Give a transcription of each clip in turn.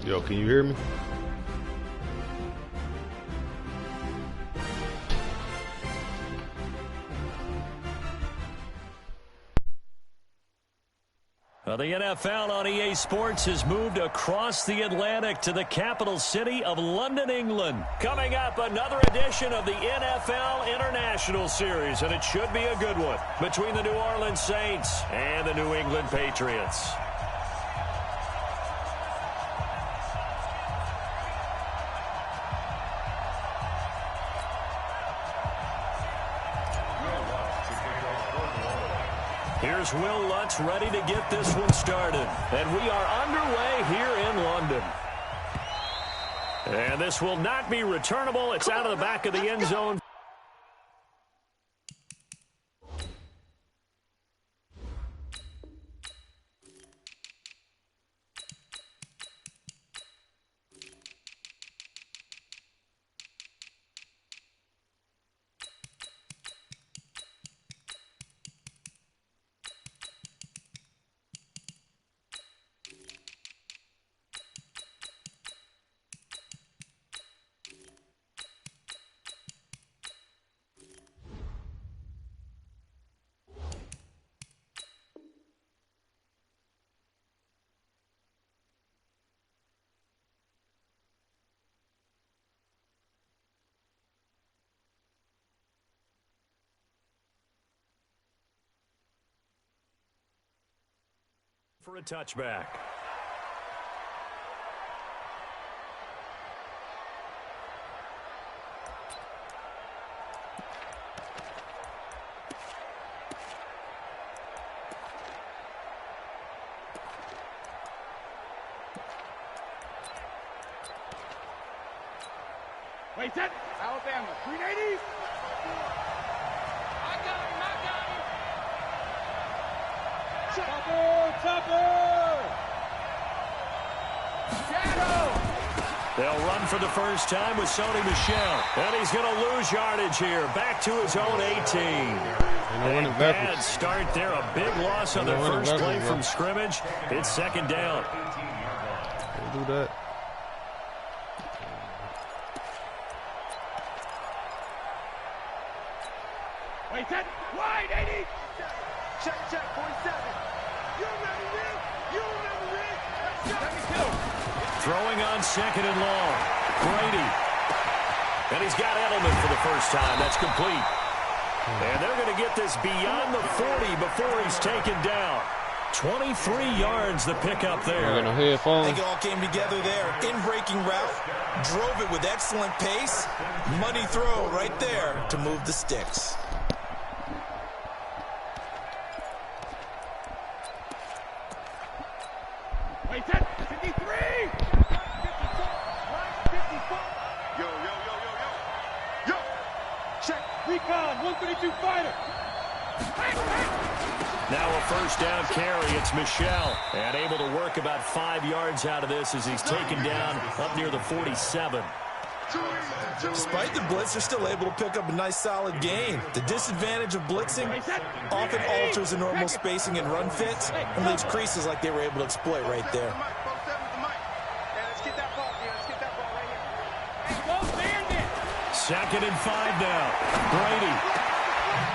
Yo, can you hear me? The NFL on EA Sports has moved across the Atlantic to the capital city of London, England. Coming up, another edition of the NFL International Series, and it should be a good one, between the New Orleans Saints and the New England Patriots. Here's Will Lutz ready to get this one started. And we are underway here in London. And this will not be returnable. It's out of the back of the end zone. For a touchback. Wait, set. Alabama, 380. I got him. Tupper! Shadow! They'll run for the first time with Sony Michel. And he's going to lose yardage here. Back to his own 18. A bad start there. A big loss on the first play from scrimmage. It's second down. Don't do that. Wait, set. Wide, 80. Check, 47. You remember this? You remember this? Let me go. Throwing on second and long. Brady. And he's got Edelman for the first time. That's complete. And they're going to get this beyond the 40 before he's taken down. 23 yards the pickup there. I think it all came together there. In-breaking route. Drove it with excellent pace. Money throw right there to move the sticks. Wait, set. 53. 54. Right, 54. Yo. Check. Recon. 132 fighter. Now a first down carry. It's Michel. And able to work about 5 yards out of this as he's taken down up near the 47. Despite the blitz, they're still able to pick up a nice solid gain. The disadvantage of blitzing often alters the normal spacing and run fits and leaves creases like they were able to exploit right there. Second and 5 now. Brady.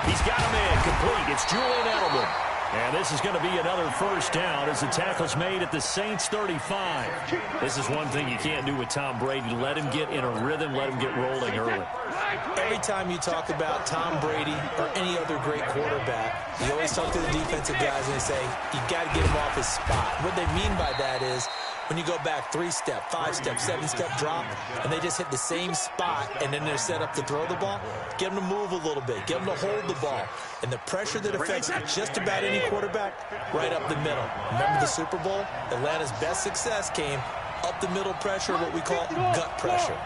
He's got him in. Complete. It's Julian Edelman. And this is going to be another first down as the tackle's made at the Saints 35. This is one thing you can't do with Tom Brady. Let him get in a rhythm. Let him get rolling early. Every time you talk about Tom Brady or any other great quarterback, you always talk to the defensive guys and they say, you got to get him off his spot. What they mean by that is when you go back 3-step, 5-step, 7-step drop, and they just hit the same spot, and then they're set up to throw the ball, get them to move a little bit, get them to hold the ball. And the pressure that affects just about any quarterback, right up the middle. Remember the Super Bowl? Atlanta's best success came up the middle pressure, what we call gut pressure.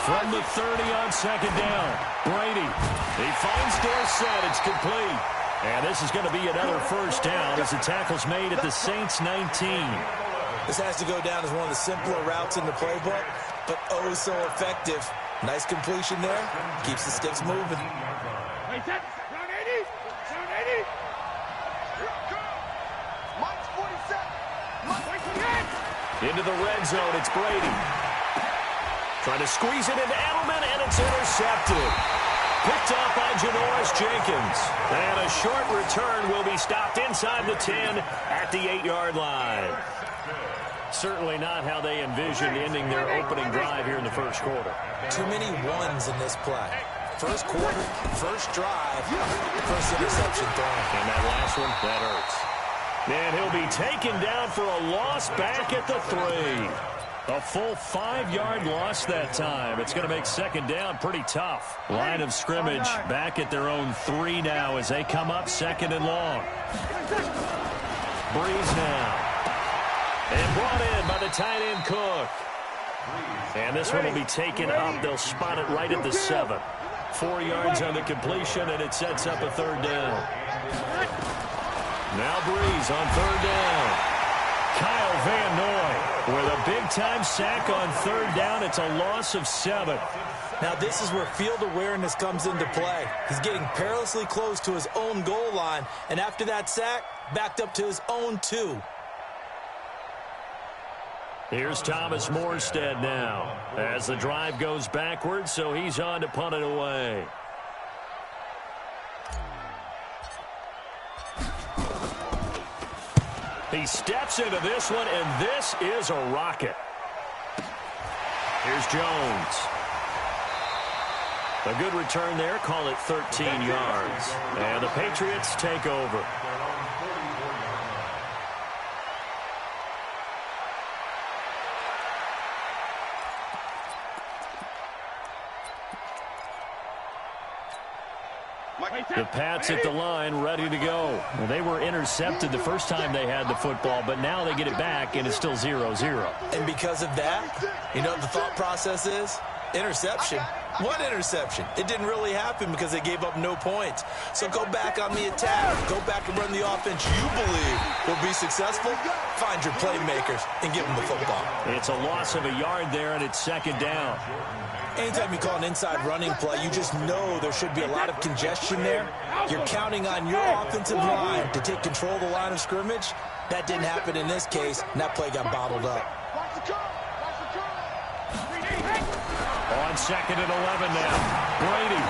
From the 30 on second down, Brady. He finds Dorsett. It's complete. And this is going to be another first down as the tackle's made at the Saints 19. This has to go down as one of the simpler routes in the playbook, but oh so effective. Nice completion there. Keeps the sticks moving. Wait, set. Round 80. Round 80. Mike's 47. Into the red zone, it's Brady. Trying to squeeze it into Edelman, and it's intercepted. Picked up by Janoris Jenkins. And a short return will be stopped inside the 10 at the 8-yard line. Certainly not how they envisioned ending their opening drive here in the first quarter. Too many ones in this play. First quarter, first drive, first interception thrown. And that last one, that hurts. And he'll be taken down for a loss back at the 3. A full 5-yard loss that time. It's going to make second down pretty tough. Line of scrimmage back at their own 3 now as they come up second and long. Breeze now. And brought in by the tight end Cook. And this one will be taken up. They'll spot it right at the 7. 4 yards on the completion, and it sets up a third down. Now Breeze on third down. Kyle Van Noy with a big-time sack on third down. It's a loss of 7. Now this is where field awareness comes into play. He's getting perilously close to his own goal line, and after that sack, backed up to his own 2. Here's Thomas Morstead now as the drive goes backwards, so he's on to punt it away. He steps into this one, and this is a rocket. Here's Jones. A good return there. Call it 13 yards. And the Patriots take over. The Pats at the line, ready to go. Well, they were intercepted the first time they had the football, but now they get it back, and it's still 0-0. And because of that, you know what the thought process is? Interception. What interception? It didn't really happen because they gave up no points. So go back on the attack. Go back and run the offense you believe will be successful. Find your playmakers and give them the football. It's a loss of a yard there, and it's second down. Anytime you call an inside running play, you just know there should be a lot of congestion there. You're counting on your offensive line to take control of the line of scrimmage. That didn't happen in this case, and that play got bottled up. On second and 11 now. Brady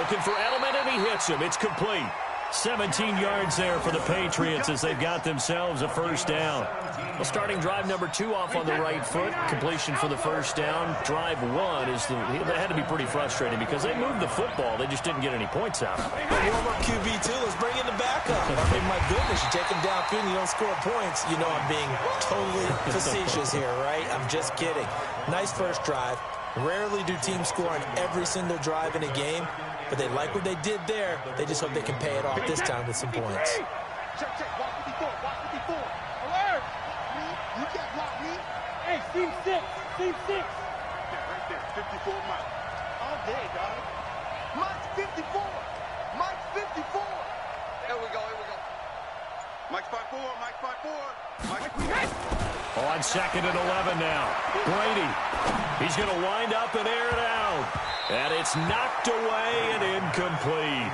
looking for Edelman, and he hits him. It's complete. 17 yards there for the Patriots as they've got themselves a first down. Well, starting drive number 2 off on the right foot. Completion for the first down. Drive 1 is that had to be pretty frustrating because they moved the football. They just didn't get any points out of it. Warm-up QB2. Let's bring in the backup. I mean, my goodness, you take him downfield and you don't score points. You know I'm being totally facetious here, right? I'm just kidding. Nice first drive. Rarely do teams score on every single drive in a game, but they like what they did there. They just hope they can pay it off this time with some points. Check, check. Watch 54. Watch 54. Alert. You can't block me. Hey, team 6. Team 6. Right there. 54 Mike. All day, dog. Mike's 54. Mike's 54. Here we go. Here we go. Mike's 5-4. Mike's 5-4. Mike's On second and 11 now. Brady. He's going to wind up and air it out. And it's knocked away and incomplete.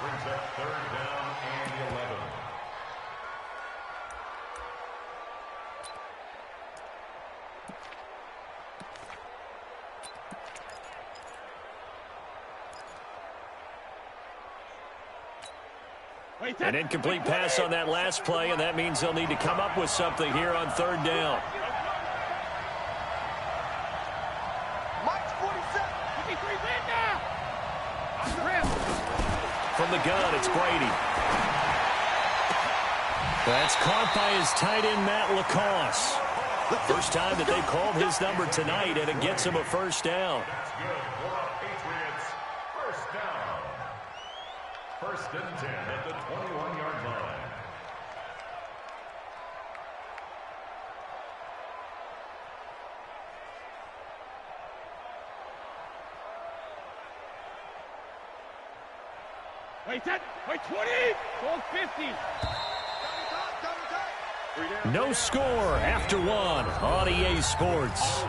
Brings up third down and 11. An incomplete pass on that last play, and that means they'll need to come up with something here on third down. Mike's 47. 53 win now. From the gun, it's Brady. That's caught by his tight end, Matt Lacoste. First time that they called his number tonight, and it gets him a first down. Patriots, first down. First and 10 at the 21-yard line. Wait, 10. Wait, 20. Goal 50. No score after 1 on EA Sports.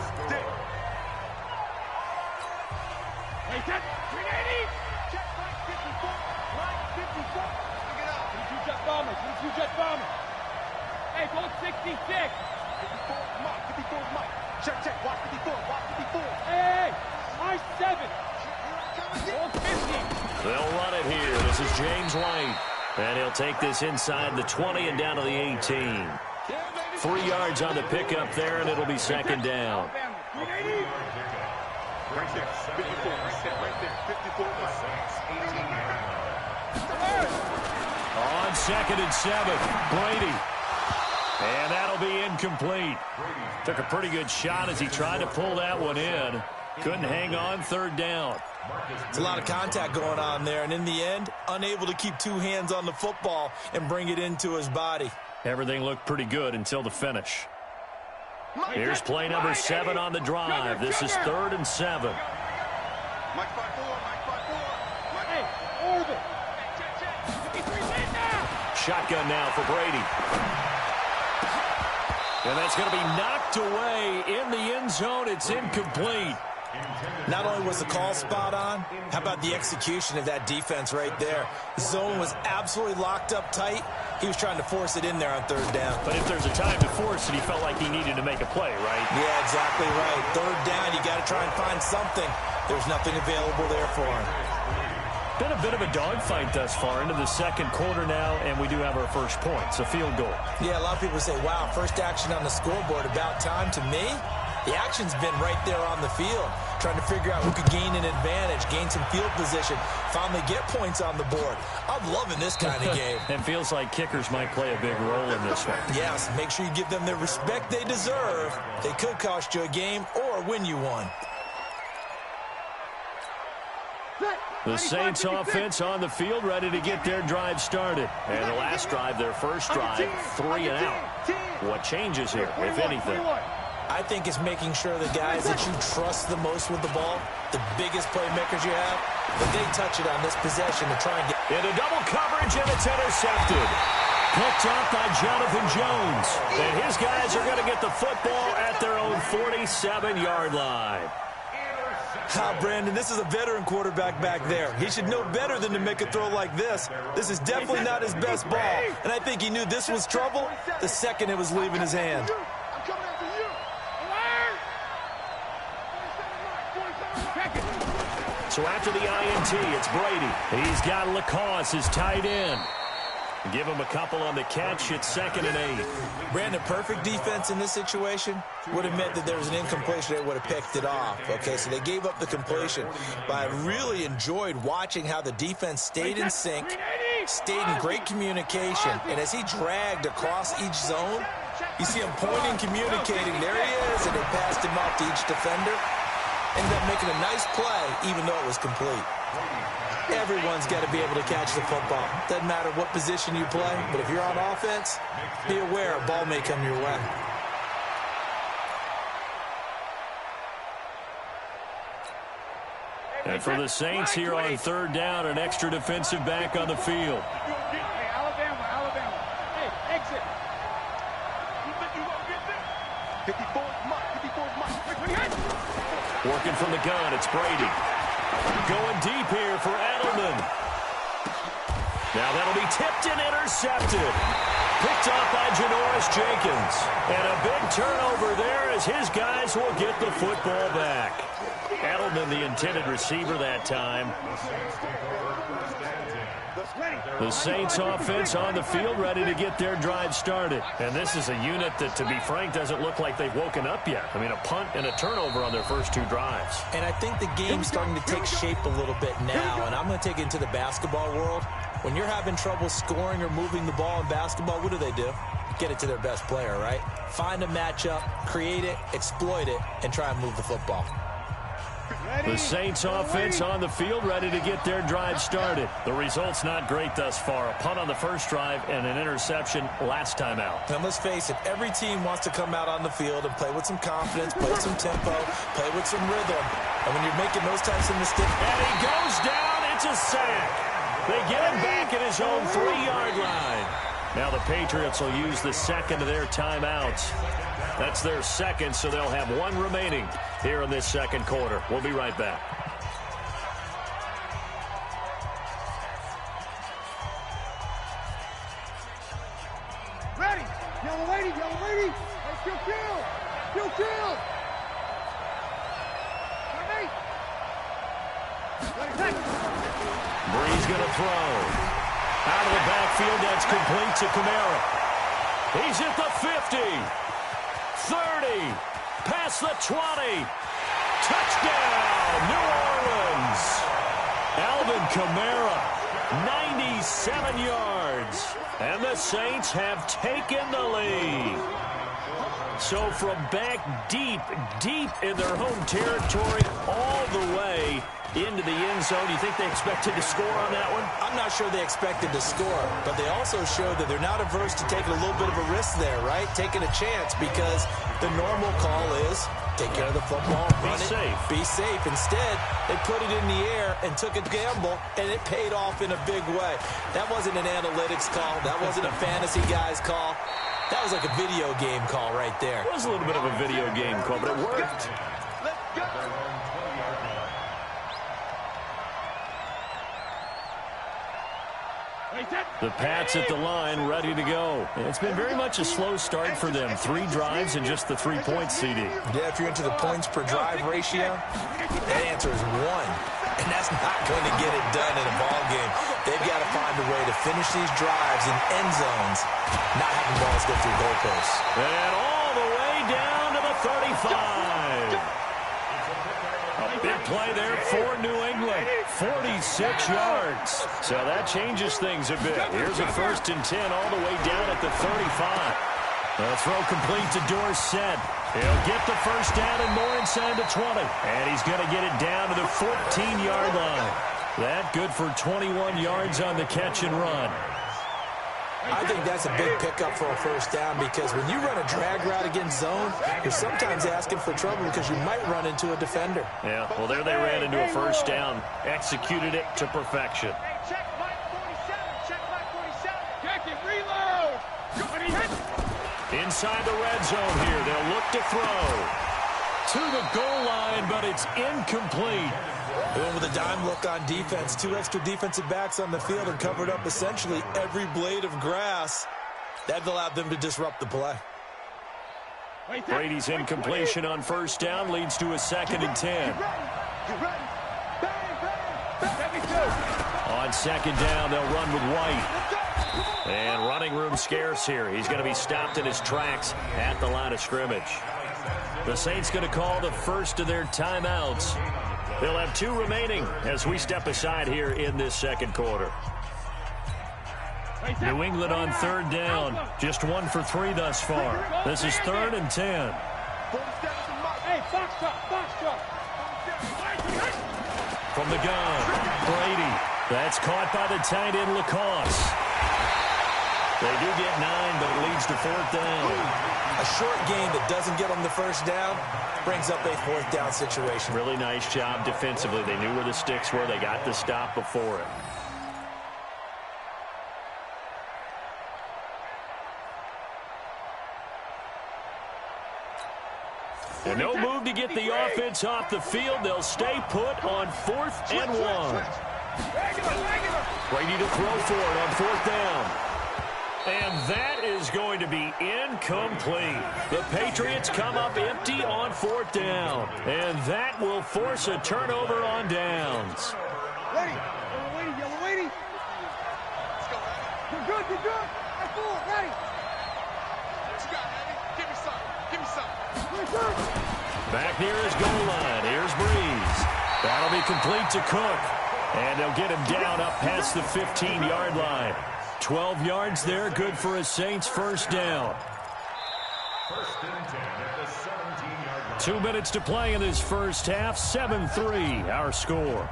Wait, 10. 380. Check, Mike 54. Mike 54. Look it up. 22 jet bombers. 22 jet bombers. check. Watch 54. Watch 54. Hey, I 7. 50. They'll run it here. This is James White. And he'll take this inside the 20 and down to the 18. 3 yards on the pickup there, and it'll be second down. Right there, 54. Right there, 54. On 2nd and 7, Brady. And that'll be incomplete. Took a pretty good shot as he tried to pull that one in. Couldn't hang on, 3rd down. It's a lot of contact going on there, and in the end, unable to keep 2 hands on the football and bring it into his body. Everything looked pretty good until the finish. Here's play number 7 on the drive. This is 3rd and 7. Mike 5-4, Mike 5-4. Hey, orbit. Shotgun now for Brady. And that's going to be knocked away in the end zone. It's incomplete. Not only was the call spot on, how about the execution of that defense right there? The zone was absolutely locked up tight. He was trying to force it in there on 3rd down. But if there's a time to force it, he felt like he needed to make a play, right? Yeah, exactly right. 3rd down, you got to try and find something. There's nothing available there for him. Been a bit of a dogfight thus far into the 2nd quarter now, and we do have our first point. It's a field goal. Yeah, a lot of people say, wow, first action on the scoreboard, about time. To me, the action's been right there on the field, trying to figure out who could gain an advantage, gain some field position, finally get points on the board. I'm loving this kind of game. And feels like kickers might play a big role in this one. Yes, make sure you give them the respect they deserve. They could cost you a game or win you one. The Saints offense on the field, ready to get their drive started. And the last drive, their first drive, 3 and out. What changes here, if anything? I think it's making sure the guys that you trust the most with the ball, the biggest playmakers you have, that they touch it on this possession to try and get... Into double coverage, and it's intercepted. Picked up by Jonathan Jones. And his guys are going to get the football at their own 47-yard line. Brandon, this is a veteran quarterback back there. He should know better than to make a throw like this. This is definitely not his best ball, and I think he knew this was trouble the second it was leaving his hand. So after the INT, it's Brady. He's got LaCosse, his tight end. Give him a couple on the catch. It's 2nd and 8. Brandon, perfect defense in this situation would have meant that there was an incompletion. They would have picked it off. Okay, so they gave up the completion. But I really enjoyed watching how the defense stayed in sync, stayed in great communication. And as he dragged across each zone, you see him pointing, communicating. There he is, and they passed him off to each defender. Ended up making a nice play, even though it was complete. Everyone's got to be able to catch the football. Doesn't matter what position you play, but if you're on offense, be aware a ball may come your way. And for the Saints here on 3rd down, an extra defensive back on the field. Hey, Alabama. Hey, exit. You think you won't get this? 54's Mike. Working from the gun, it's Brady. Going deep here for Edelman. Now that'll be tipped and intercepted. Picked up by Janoris Jenkins. And a big turnover there as his guys will get the football back. Edelman, the intended receiver that time. The Saints offense on the field, ready to get their drive started. And this is a unit that, to be frank, doesn't look like they've woken up yet. I mean, a punt and a turnover on their first 2 drives. And I think the game's starting to take shape a little bit now, and I'm going to take it into the basketball world. When you're having trouble scoring or moving the ball in basketball, what do? Get it to their best player, right? Find a matchup, create it, exploit it, and try and move the football. The Saints offense on the field, ready to get their drive started. The result's not great thus far. A punt on the first drive and an interception last time out. And let's face it, every team wants to come out on the field and play with some confidence, play with some tempo, play with some rhythm. And when you're making those types of mistakes... And he goes down. It's a sack. They get him back at his own 3-yard line. Now the Patriots will use the second of their timeouts. That's their second, so they'll have 1 remaining here in this 2nd quarter. We'll be right back. Ready. Yellow lady. Hey, kill. He's going to throw. Out of the backfield, that's complete to Kamara. He's at the 50. 30. Past the 20. Touchdown, New Orleans. Alvin Kamara, 97 yards. And the Saints have taken the lead. So from back deep in their home territory all the way into the end zone, you think they expected to score on that one? I'm not sure they expected to score, but they also showed that they're not averse to taking a little bit of a risk there, right? Taking a chance, because the normal call is take care of the football, run it, be safe. Instead, they put it in the air and took a gamble, and it paid off in a big way. That wasn't an analytics call. That wasn't a fantasy guy's call. That was like a video game call right there. It was a little bit of a video game call, but it worked. Let's go. The Pats at the line, ready to go. It's been very much a slow start for them. 3 drives and just the 3 points, CD. Yeah, if you're into the points per drive ratio, that answer is 1. And that's not going to get it done in a ball game. They've got to find a way to finish these drives in end zones, not having balls go through goalposts. And all the way down to the 35. A big play there for New England. 46 yards. So that changes things a bit. Here's a 1st and 10 all the way down at the 35. The throw complete to Dorsett. He'll get the first down and more inside the 20. And he's going to get it down to the 14-yard line. That good for 21 yards on the catch and run. I think that's a big pickup for a first down, because when you run a drag route against zone, you're sometimes asking for trouble because you might run into a defender. Yeah, well, there they ran into a first down. Executed it to perfection. Check Mike 47. Check Mike 47. Check it. Reload. Inside the red zone here. They'll look to throw. To the goal line, but it's incomplete. And with a dime look on defense, 2 extra defensive backs on the field and covered up essentially every blade of grass. That allowed them to disrupt the play. Brady's incompletion on first down leads to a 2nd and 10. On 2nd down, they'll run with White. And running room scarce here. He's going to be stopped in his tracks at the line of scrimmage. The Saints going to call the first of their timeouts. They'll have 2 remaining as we step aside here in this 2nd quarter. New England on 3rd down. Just 1 for 3 thus far. This is 3rd and 10. From the gun, Brady. That's caught by the tight end, Lacoste. They do get 9, but it leads to 4th down. A short game that doesn't get them the first down brings up a 4th down situation. Really nice job defensively. They knew where the sticks were. They got the stop before it. And no move to get the offense off the field. They'll stay put on 4th and 1. Brady to throw for it on 4th down. And that is going to be incomplete. The Patriots come up empty on 4th down. And that will force a turnover on downs. Ready. Yellow lady. Let's go, Eddie. You're good. That's cool. Ready. What you got, Eddie? Give me something. Back near his goal line. Here's Breeze. That'll be complete to Cook. And they'll get him down up past the 15-yard line. 12 yards there, good for a Saints first down. 1st and 10 at the 17-yard line. 2 minutes to play in this first half. 7-3, our score.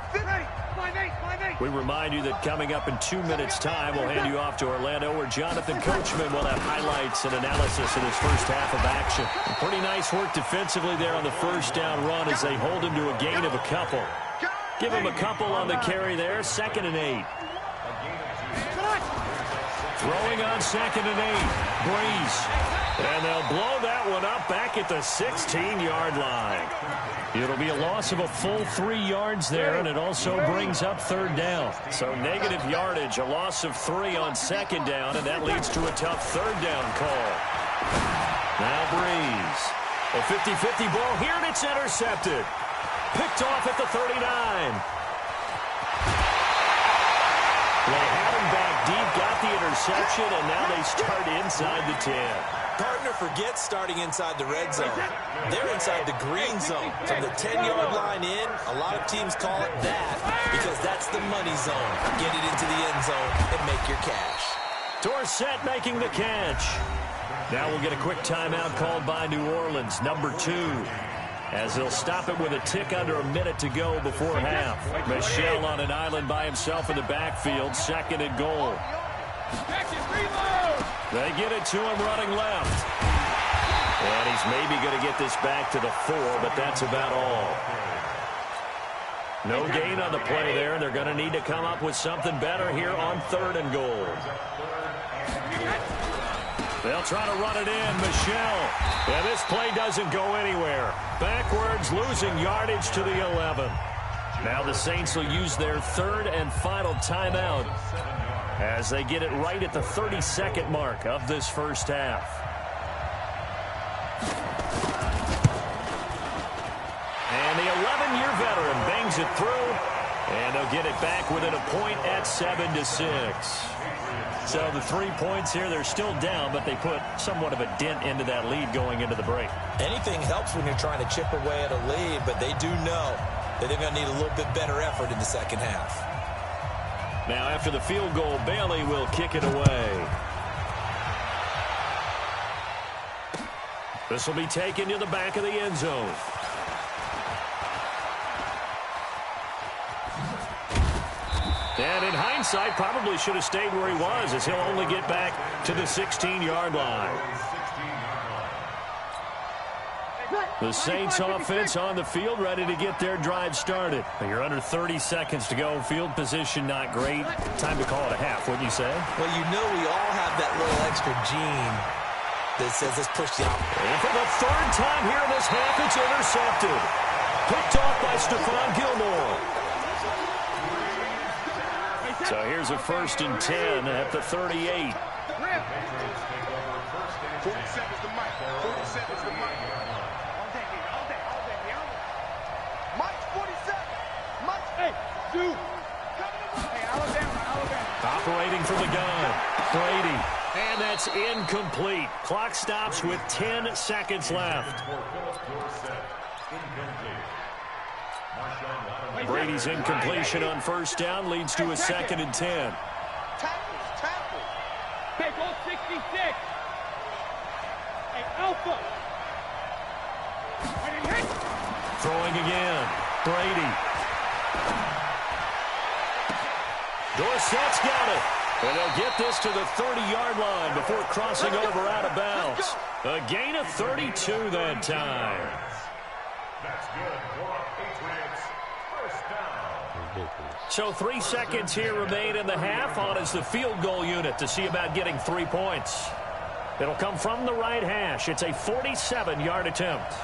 We remind you that coming up in 2 minutes' time, we'll hand you off to Orlando, where Jonathan Coachman will have highlights and analysis of this first half of action. Pretty nice work defensively there on the first down run as they hold him to a gain of a couple. Give him a couple on the carry there, 2nd and 8. Throwing on 2nd and 8. Breeze. And they'll blow that one up back at the 16-yard line. It'll be a loss of a full 3 yards there, and it also brings up 3rd down. So negative yardage, a loss of 3 on 2nd down, and that leads to a tough 3rd down call. Now Breeze. A 50-50 ball here, and it's intercepted. Picked off at the 39. They had him back deep, got the interception, and now they start inside the 10. Partner forgets starting inside the red zone. They're inside the green zone. From the 10-yard line in, a lot of teams call it that because that's the money zone. Get it into the end zone and make your cash. Dorsett making the catch. Now we'll get a quick timeout called by New Orleans, number 2. As they'll stop it with a tick under a minute to go before half. Michel on an island by himself in the backfield, 2nd and goal. They get it to him running left. And he's maybe going to get this back to the 4, but that's about all. No gain on the play there. They're going to need to come up with something better here on 3rd and goal. They'll try to run it in. Michel. And this play doesn't go anywhere. Backwards, losing yardage to the 11. Now the Saints will use their 3rd and final timeout as they get it right at the 32nd mark of this first half. And the 11-year veteran bangs it through, and they'll get it back within a point at 7-6. So the 3 points here, they're still down, but they put somewhat of a dent into that lead going into the break. Anything helps when you're trying to chip away at a lead, but they do know that they're going to need a little bit better effort in the second half. Now after the field goal, Bailey will kick it away. This will be taken to the back of the end zone. And in hindsight, probably should have stayed where he was, as he'll only get back to the 16-yard line. The Saints offense on the field, ready to get their drive started. You're under 30 seconds to go. Field position not great. Time to call it a half, wouldn't you say? Well, you know we all have that little extra gene that says let's push the opposite. And for the 3rd time here in this half, it's intercepted. Picked off by Stephon Gilmore. So here's a 1st and 10 at the 38. 40 seconds to Mike. 40 seconds to Mike. All day. Mike, 40 seconds. Mike, hey, dude. Hey, Alabama. Operating from the gun. Brady. And that's incomplete. Clock stops with 10 seconds left. Brady's incompletion on 1st down leads to a 2nd and 10. Tackle. Hey, go 66. Hey, Alpha. Throwing again. Brady. Dorsett's got it. And they'll get this to the 30-yard line before crossing over out of bounds. A gain of 32 that time. That's good for Patriots. First down. So 3 seconds here remain in the half. On is the field goal unit to see about getting 3 points. It'll come from the right hash. It's a 47-yard attempt.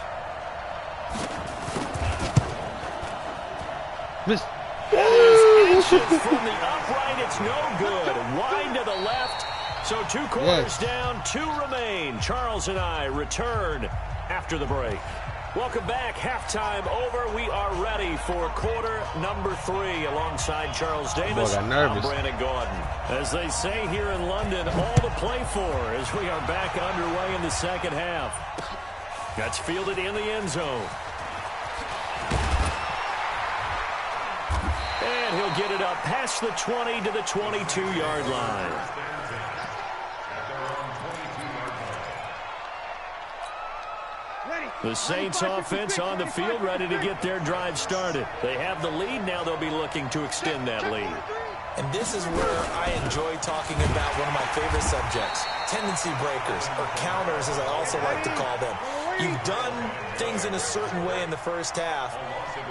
That is inches from the upright. It's no good. Wide to the left. So 2 quarters down, 2 remain. Charles and I return after the break. Welcome back. Halftime over. We are ready for quarter number 3 alongside Charles Davis. I'm Brandon Gordon. As they say here in London, all to play for as we are back underway in the second half. That's fielded in the end zone. And he'll get it up past the 20 to the 22-yard line. The Saints offense on the field ready to get their drive started. They have the lead. Now they'll be looking to extend that lead. And this is where I enjoy talking about one of my favorite subjects, tendency breakers, or counters as I also like to call them. You've done things in a certain way in the first half,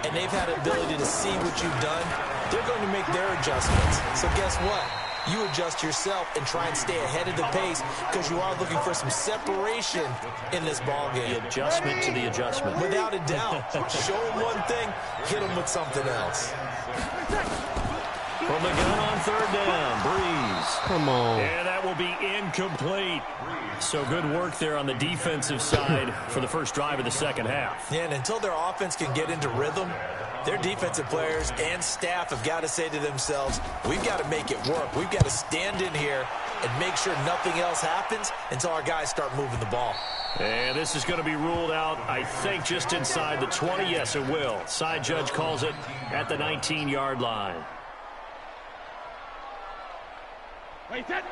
and they've had ability to see what you've done. They're going to make their adjustments. So guess what? You adjust yourself and try and stay ahead of the pace because you are looking for some separation in this ball game. The adjustment to the adjustment. Without a doubt. Show them one thing, hit them with something else. From the gun on 3rd down, Breeze. Come on. And that will be incomplete. So good work there on the defensive side for the first drive of the second half. Yeah, and until their offense can get into rhythm, Their defensive players and staff have got to say to themselves, we've got to make it work. We've got to stand in here and make sure nothing else happens until our guys start moving the ball. And this is going to be ruled out, I think, just inside the 20. Yes, it will. Side judge calls it at the 19-yard line.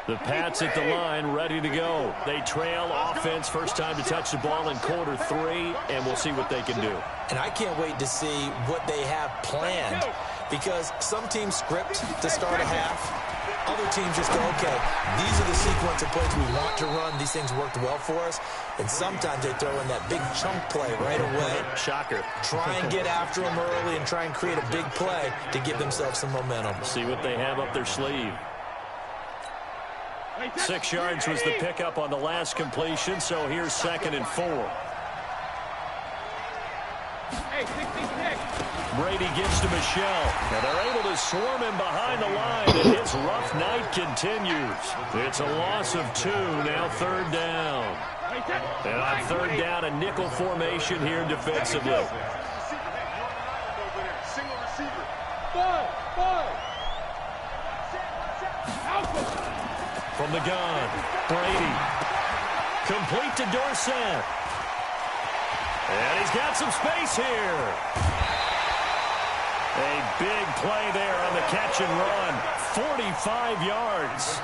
The Pats at the line, ready to go. They trail offense, first time to touch the ball in quarter 3, and we'll see what they can do. And I can't wait to see what they have planned, because some teams script to start a half. Other teams just go, okay, these are the sequence of plays we want to run. These things worked well for us. And sometimes they throw in that big chunk play right away. Shocker. Try and get after them early and try and create a big play to give themselves some momentum. See what they have up their sleeve. 6 yards was the pickup on the last completion, so here's 2nd and 4. Brady gives to Michelle. Now they're able to swarm him behind the line, and his rough night continues. It's a loss of 2, now 3rd down. And on 3rd down, a nickel formation here defensively. Single receiver. From the gun, Brady. Complete to Dorsett. And he's got some space here. A big play there on the catch and run. 45 yards.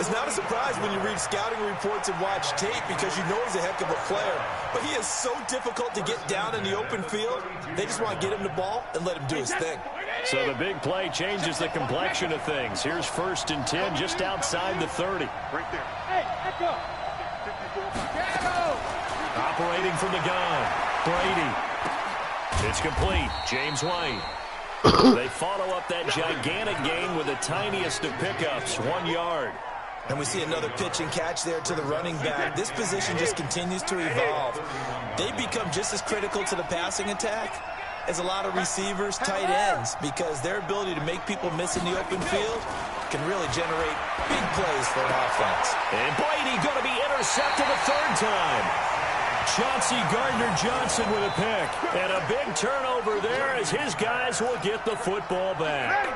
It's not a surprise when you read scouting reports and watch tape, because you know he's a heck of a player. But he is so difficult to get down in the open field. They just want to get him the ball and let him do his thing. So the big play changes the complexion of things. Here's 1st and 10 just outside the 30. Right there. Hey, echo. Operating from the gun, Brady. It's complete. James White. They follow up that gigantic gain with the tiniest of pickups, 1 yard. And we see another pitch and catch there to the running back. This position just continues to evolve. They become just as critical to the passing attack as a lot of receivers, tight ends, because their ability to make people miss in the open field can really generate big plays for an offense. And Brady going to be intercepted a 3rd time. Chauncey Gardner-Johnson with a pick. And a big turnover there as his guys will get the football back.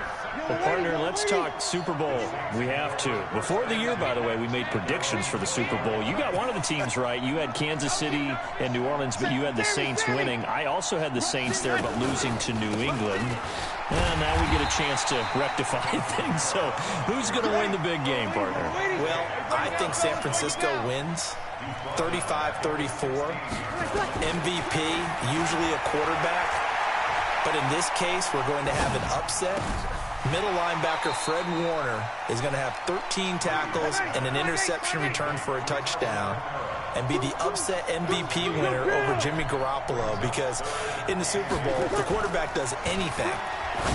Well, partner, let's talk Super Bowl. We have to. Before the year, by the way, we made predictions for the Super Bowl. You got one of the teams right. You had Kansas City and New Orleans, but you had the Saints winning. I also had the Saints there, but losing to New England. And now we get a chance to rectify things. So who's going to win the big game, partner? Well, I think San Francisco wins 35-34. MVP, usually a quarterback. But in this case, we're going to have an upset. Middle linebacker Fred Warner is going to have 13 tackles and an interception return for a touchdown and be the upset MVP winner over Jimmy Garoppolo, because in the Super Bowl, if the quarterback does anything,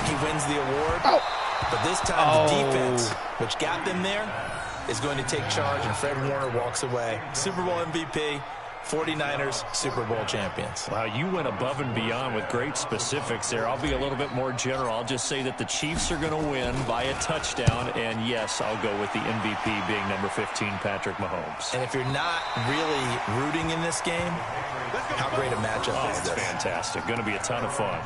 he wins the award. But this time the defense, which got them there, is going to take charge, and Fred Warner walks away. Super Bowl MVP, 49ers Super Bowl champions. Wow, you went above and beyond with great specifics there. I'll be a little bit more general. I'll just say that the Chiefs are going to win by a touchdown, and yes, I'll go with the MVP being number 15, Patrick Mahomes. And if you're not really rooting in this game, how great a matchup is this? It's fantastic. Going to be a ton of fun.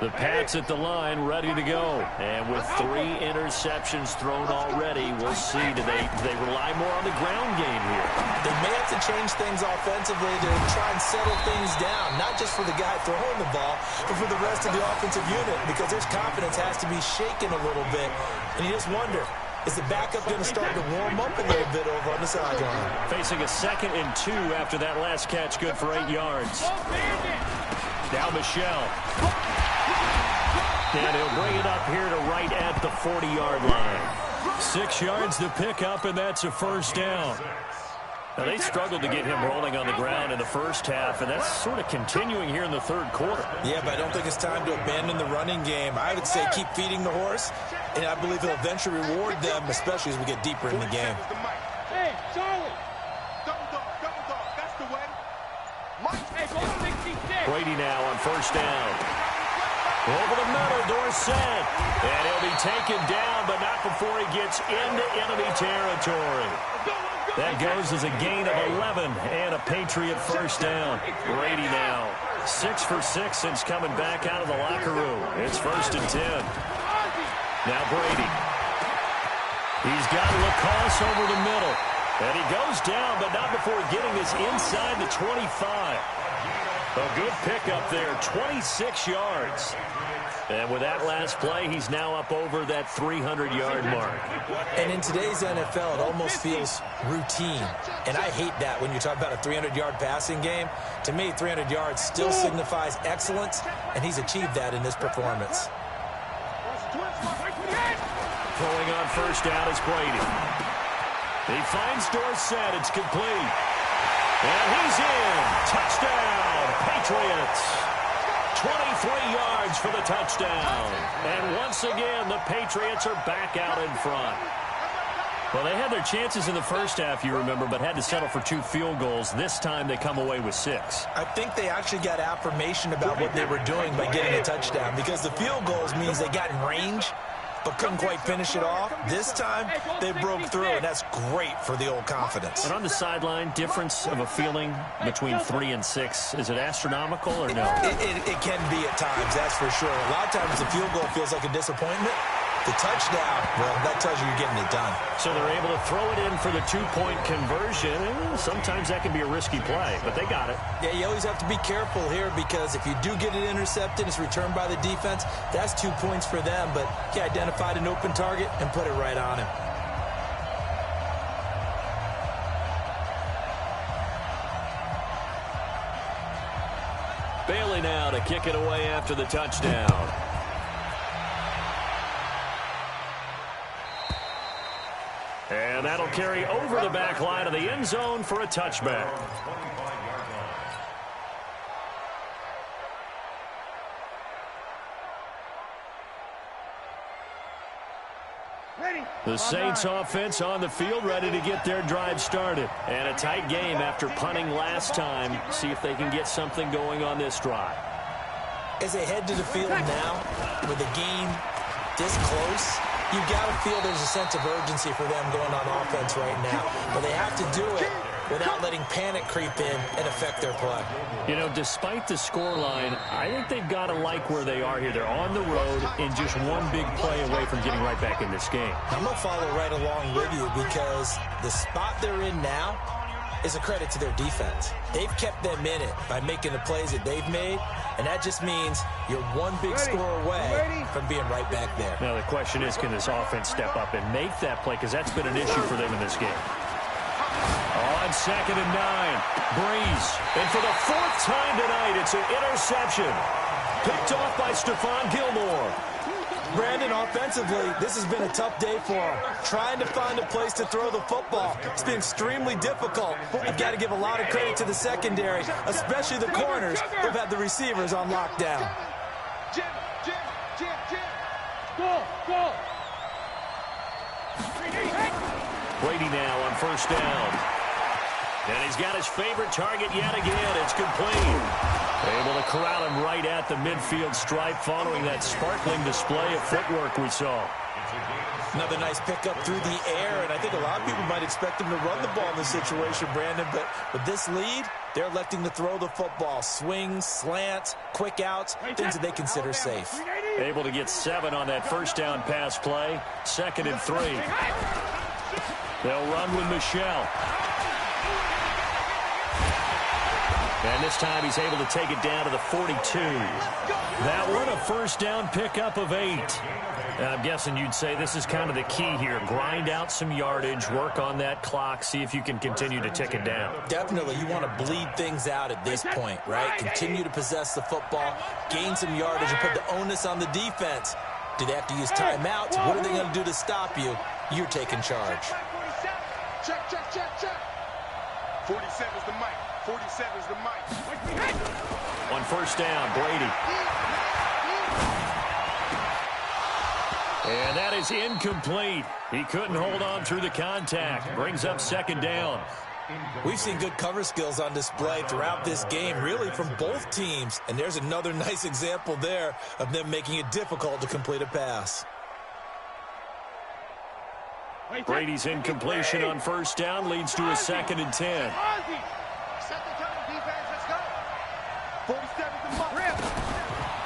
The Pats at the line, ready to go. And with 3 interceptions thrown already, we'll see. Do they rely more on the ground game here? They may have to change things offensively to try and settle things down, not just for the guy throwing the ball, but for the rest of the offensive unit, because their confidence has to be shaken a little bit. And you just wonder, is the backup going to start to warm up a little bit over on the sideline? Facing a 2nd and 2 after that last catch, good for 8 yards. Now Michelle. And he'll bring it up here to right at the 40-yard line. 6 yards to pick up, and that's a 1st down. Now, they struggled to get him rolling on the ground in the first half, and that's sort of continuing here in the 3rd quarter. Yeah, but I don't think it's time to abandon the running game. I would say keep feeding the horse, and I believe he'll eventually reward them, especially as we get deeper in the game. Hey, Charlie. Double dog, that's the way. Mike, hey, go 66. Brady now on first down. Over the middle, Dorsett. And he'll be taken down, but not before he gets into enemy territory. That goes as a gain of 11 and a Patriot first down. Brady now 6 for 6 since coming back out of the locker room. It's first and 10. Now Brady. He's got Lacoste over the middle. And he goes down, but not before getting this inside the 25. A good pickup there, 26 yards. And with that last play, he's now up over that 300-yard mark. And in today's NFL, it almost feels routine. And I hate that when you talk about a 300-yard passing game. To me, 300 yards still signifies excellence, and he's achieved that in this performance. Throwing on first down is Brady. He finds Dorsett. It's complete. And he's in. Touchdown, Patriots. 23 yards for the touchdown. And once again, the Patriots are back out in front. Well, they had their chances in the first half, you remember, but had to settle for 2 field goals. This time they come away with 6. I think they actually got affirmation about what they were doing by getting a touchdown, because the field goals means they got in range but couldn't quite finish it off. This time, they broke through, and that's great for the old confidence. And on the sideline, difference of a feeling between 3 and 6, is it astronomical or no? It can be at times, that's for sure. A lot of times the field goal feels like a disappointment. The touchdown, well, that tells you you're getting it done. So they're able to throw it in for the 2-point conversion. Sometimes that can be a risky play, but they got it. Yeah, you always have to be careful here, because if you do get it intercepted, it's returned by the defense, that's 2 points for them, but he identified an open target and put it right on him. Bailey now to kick it away after the touchdown. And that'll carry over the back line of the end zone for a touchback. The Saints offense on the field, ready to get their drive started. And a tight game after punting last time. See if they can get something going on this drive. As they head to the field now, with the game this close, you've got to feel there's a sense of urgency for them going on offense right now. But they have to do it without letting panic creep in and affect their play. You know, despite the scoreline, I think they've got to like where they are here. They're on the road and just one big play away from getting right back in this game. I'm going to follow right along with you, because the spot they're in now is a credit to their defense. They've kept them in it by making the plays that they've made, and that just means you're one big score away from being right back there. Now the question is, can this offense step up and make that play? Because that's been an issue for them in this game. On 2nd and 9, Breeze. And for the 4th time tonight, it's an interception. Picked off by Stephon Gilmore. Brandon, offensively, this has been a tough day for him. Trying to find a place to throw the football. It's been extremely difficult. I've got to give a lot of credit to the secondary, especially the corners who've had the receivers on lockdown. Jim. Go. Brady now on first down. And he's got his favorite target yet again. It's complete. Able to corral him right at the midfield stripe following that sparkling display of footwork we saw. Another nice pickup through the air, and I think a lot of people might expect him to run the ball in this situation, Brandon, but with this lead, they're electing to throw the football. Swings, slants, quick outs, things that they consider safe. Able to get 7 on that first down pass play. 2nd and 3. They'll run with Michelle. And this time he's able to take it down to the 42. That one a first down pickup of 8. And I'm guessing you'd say this is kind of the key here. Grind out some yardage, work on that clock, see if you can continue to tick it down. Definitely. You want to bleed things out at this point, right? Continue to possess the football, gain some yardage, and put the onus on the defense. Do they have to use timeouts? What are they going to do to stop you? You're taking charge. Check. 47 is the mic. 47 is the mic. On first down, Brady. And that is incomplete. He couldn't hold on through the contact. Brings up 2nd down. We've seen good cover skills on display throughout this game, really from both teams. And there's another nice example there of them making it difficult to complete a pass. Brady's incompletion on first down leads to a 2nd and 10. Set the tone, defense, let's go. 47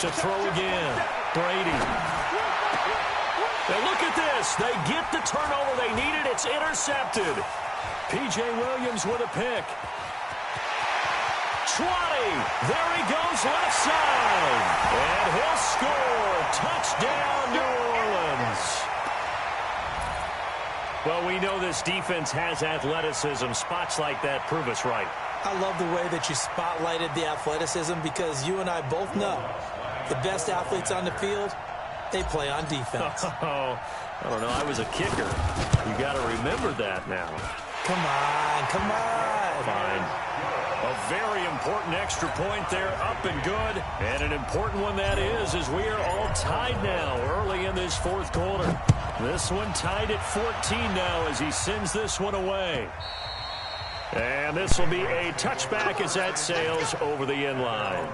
To throw again, Brady. And look at this. They get the turnover they needed. It's intercepted. P.J. Williams with a pick. 20. There he goes left side. And he'll score. Touchdown, New Orleans. Well, we know this defense has athleticism. Spots like that prove us right. I love the way that you spotlighted the athleticism because you and I both know the best athletes on the field, they play on defense. Oh, I don't know. I was a kicker. You got to remember that now. Come on, come on. Fine. A very important extra point there, up and good. And an important one that is, as we are all tied now early in this 4th quarter. This one tied at 14 now as he sends this one away. And this will be a touchback as that sails over the end line.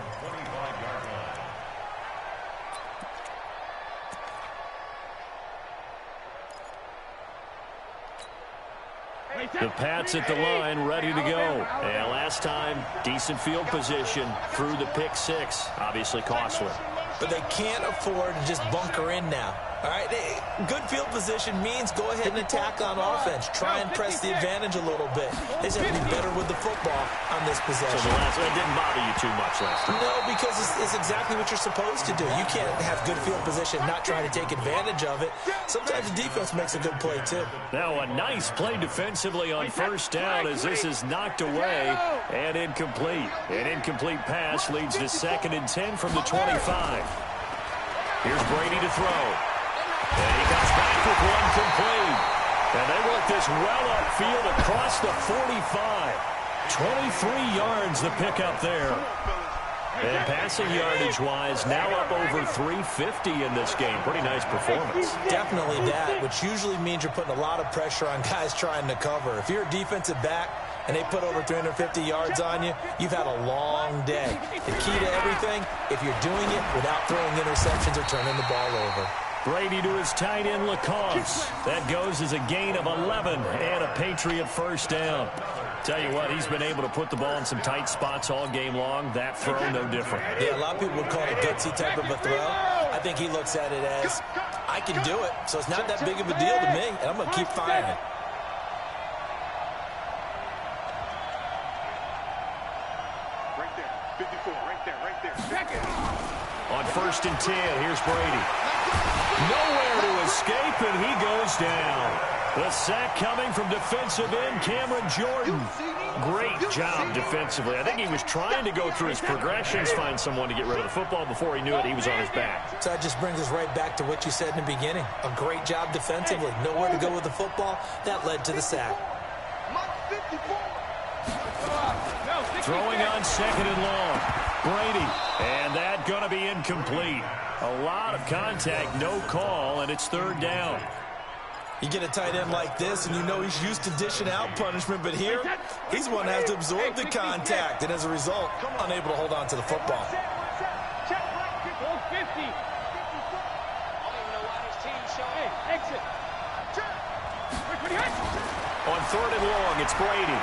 The Pats at the line, ready to go. And last time, decent field position through the pick 6. Obviously costly. But they can't afford to just bunker in now. All right, good field position means go ahead and attack on offense. Try and press the advantage a little bit. They just have to be better with the football on this possession. So the last one didn't bother you too much last time? No, because it's exactly what you're supposed to do. You can't have good field position, not try to take advantage of it. Sometimes the defense makes a good play, too. Now a nice play defensively on first down as this is knocked away and incomplete. An incomplete pass leads to 2nd and 10 from the 25. Here's Brady to throw. And he comes back with one complete. And they work this well upfield across the 45. 23 yards the pickup there. And passing yardage-wise, now up over 350 in this game. Pretty nice performance. Definitely that, which usually means you're putting a lot of pressure on guys trying to cover. If you're a defensive back and they put over 350 yards on you, you've had a long day. The key to everything, if you're doing it without throwing interceptions or turning the ball over. Brady to his tight end, Lacoste. That goes as a gain of 11 and a Patriot first down. Tell you what, he's been able to put the ball in some tight spots all game long. That throw, no different. Yeah, a lot of people would call it a gutsy type of a throw. I think he looks at it as, I can do it, so it's not that big of a deal to me, and I'm going to keep firing. Right there, 54, right there, right there. On 1st and 10, here's Brady. Nowhere to escape, and he goes down. The sack coming from defensive end Cameron Jordan. Great job defensively. I think he was trying to go through his progressions, find someone to get rid of the football. Before he knew it, he was on his back. So that just brings us right back to what you said in the beginning. A great job defensively. Nowhere to go with the football. That led to the sack. Throwing on 2nd and long. Brady. And that going to be incomplete. A lot of contact, no call, and it's 3rd down. You get a tight end like this, and you know he's used to dishing out punishment, but here, he's the one that has to absorb the contact, and as a result, unable to hold on to the football. On 3rd and long, it's Brady.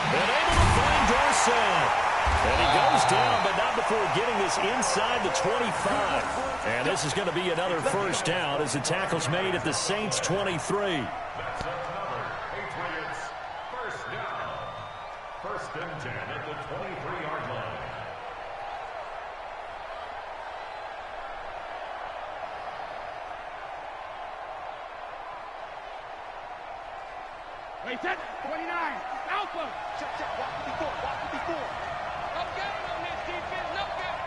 And able to find Dorsett. And he goes down, but not before getting this inside the 25. And this is going to be another first down as the tackle's made at the Saints' 23. Patriots, first down. 1st and 10 at the 23-yard line. Wait, set, 29, Alpha. Check, walk to before, walk to before. No game on this defense, no game.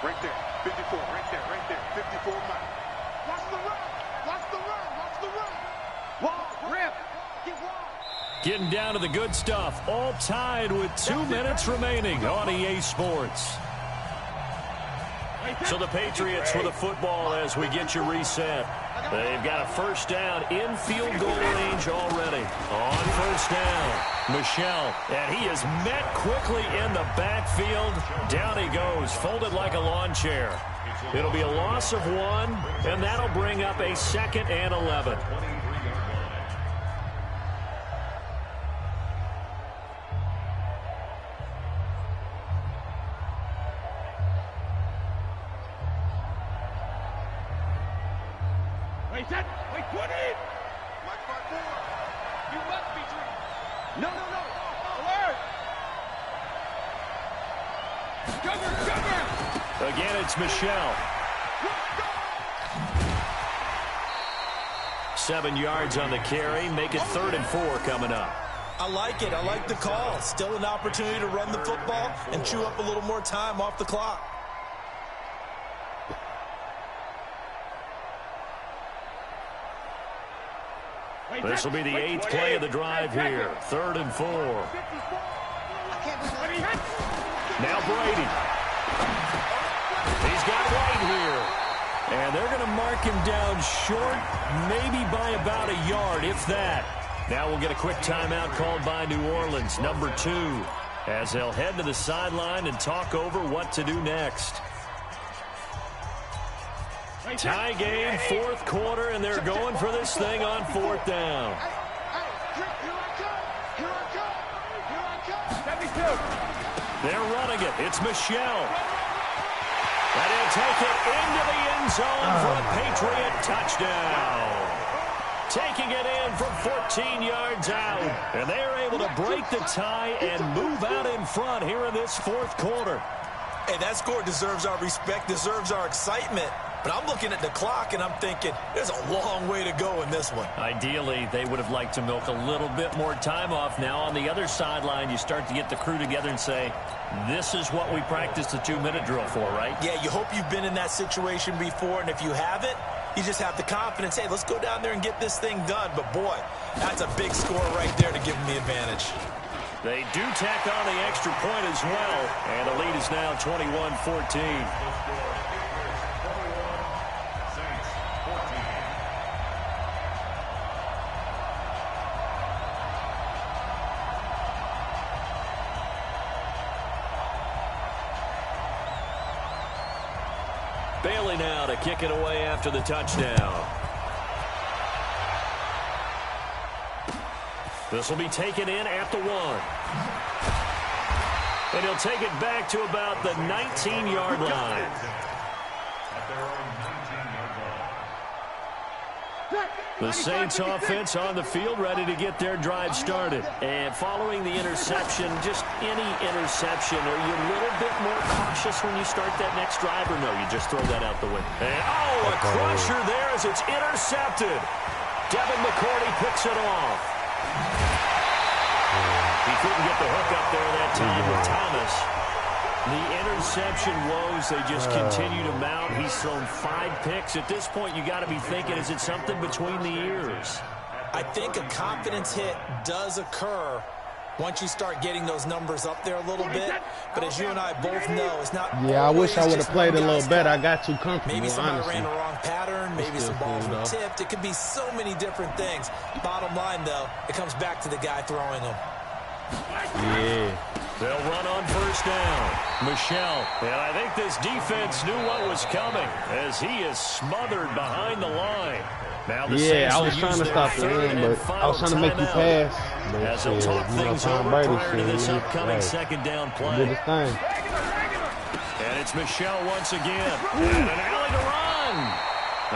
Right there, 54, right there, 54 mile. Watch the run, watch the run, watch the run. Wall, rip, get wall. Getting down to the good stuff, all tied with 2 minutes remaining on EA Sports. So the Patriots with a football as we get you reset. They've got a first down in field goal range already. On first down, Michel. And he is met quickly in the backfield. Down he goes, folded like a lawn chair. It'll be a loss of 1, and that'll bring up a 2nd and 11. Wait, 20! Watch my board. You must be dreaming. No. Alert! Cover! Again, it's Michel. 7 yards on the carry. Make it 3rd and 4 coming up. I like it. I like the call. Still an opportunity to run the football and chew up a little more time off the clock. This will be the 8th play of the drive here. 3rd and 4. Now Brady. He's got White here. And they're going to mark him down short, maybe by about a yard, if that. Now we'll get a quick timeout called by New Orleans, number 2, as they'll head to the sideline and talk over what to do next. Tie game, 4th quarter, and they're going for this thing on 4th down. They're running it. It's Michel. And he'll take it into the end zone for a Patriot touchdown. Taking it in from 14 yards out. And they're able to break the tie and move out in front here in this 4th quarter. Hey, that score deserves our respect, deserves our excitement. But I'm looking at the clock, and I'm thinking there's a long way to go in this one. Ideally, they would have liked to milk a little bit more time off. Now, on the other sideline, you start to get the crew together and say, this is what we practiced the 2-minute drill for, right? Yeah, you hope you've been in that situation before, and if you haven't, you just have the confidence, hey, let's go down there and get this thing done. But, boy, that's a big score right there to give them the advantage. They do tack on the extra point as well, and the lead is now 21-14. Bailey now to kick it away after the touchdown. This will be taken in at the 1. And he'll take it back to about the 19-yard line. The Saints offense on the field ready to get their drive started. And following the interception, just any interception, are you a little bit more cautious when you start that next drive, or no, you just throw that out the window? And, a crusher there as it's intercepted. Devin McCourty picks it off. He couldn't get the hook up there that time with Thomas. The interception woes, they just continue to mount. He's thrown 5 picks. At this point, you got to be thinking, is it something between the ears? I think a confidence hit does occur once you start getting those numbers up there a little bit. But as you and I both know, it's not. Yeah, I wish I would have played a little better. I got too comfortable, Maybe somebody honestly. ran the wrong pattern. Maybe some balls cool, were tipped. It could be so many different things. Bottom line, though, it comes back to the guy throwing them. Yeah. They'll run on first down. Michel. And I think this defense knew what was coming as he is smothered behind the line. Now the Saints I was trying to stop the run, but I was trying to make you pass. But as they'll talk things over prior to this upcoming second down play. Did his thing. And it's Michel once again. And an alley to run.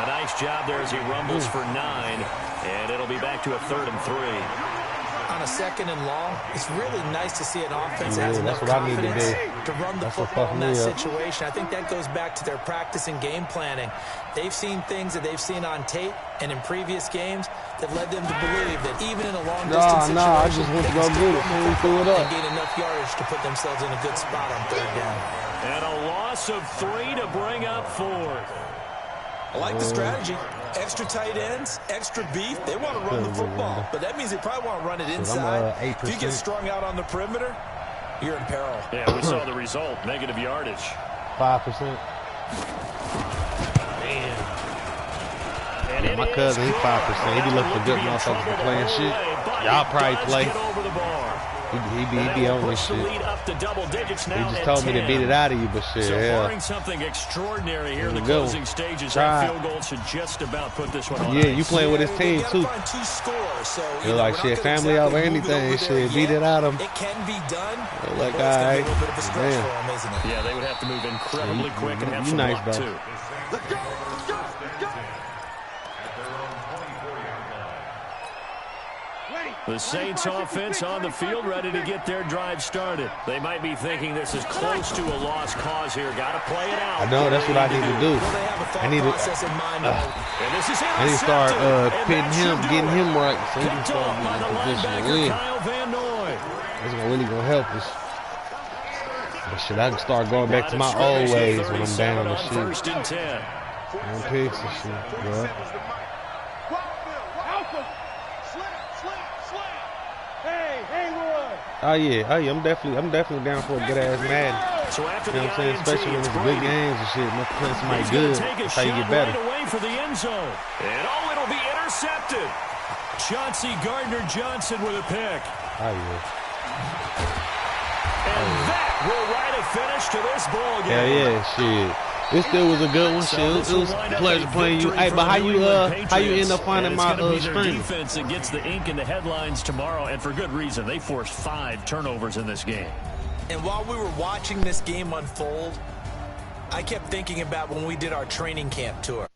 A nice job there as he rumbles for 9. And it'll be back to a 3rd and 3. On a 2nd and long, it's really nice to see an offense that has enough confidence to run the football in that situation. I think that goes back to their practice and game planning. They've seen things that they've seen on tape and in previous games that led them to believe that even in a long-distance situation, I just went to go get it. and gain enough yardage to put themselves in a good spot on 3rd down. And a loss of 3 to bring up 4th. I like the strategy. Extra tight ends, extra beef. They want to run the football, but that means they probably want to run it inside. If you get strung out on the perimeter, you're in peril. Yeah, we saw the result, negative yardage. 5%. Yeah, my cousin, he's 5%. He be looking for good motherfuckers for playing shit. Y'all probably play. He be on this shit. He just told me to beat it out of you, but shit, barring something extraordinary here in the closing stages, that field goal should just about put this one on. Yeah, you playing with his team too. You're like, shit, family over anything, shit, beat it out of him. It can be done. Like, all right, damn. Yeah, they would have to move incredibly quick and have some luck too. Let's go. The Saints offense on the field, ready to get their drive started. They might be thinking this is close to a lost cause here. Got to play it out. I know, that's what I need to do. I need to start pitting him, getting him right, so he can start getting in position to win. That's really going to help us. But shit, I can start going back to my old ways when I'm down and shit. First and 10. One picks and shit, bro. Oh yeah, I'm definitely down for a good ass Madden. So after you know what I'm saying, especially when it's good games and shit. Must play somebody good. That's how you get better. Right away for the end zone, and it'll be intercepted. Chauncey Gardner-Johnson with a pick. Oh yeah. And that will write a finish to this ball game. Yeah, shit. This still was a good one. Shit, it was a pleasure playing you. Hey, but how you end up finding my stream? Defense that gets the ink in the headlines tomorrow, and for good reason. They forced 5 turnovers in this game. And while we were watching this game unfold, I kept thinking about when we did our training camp tour.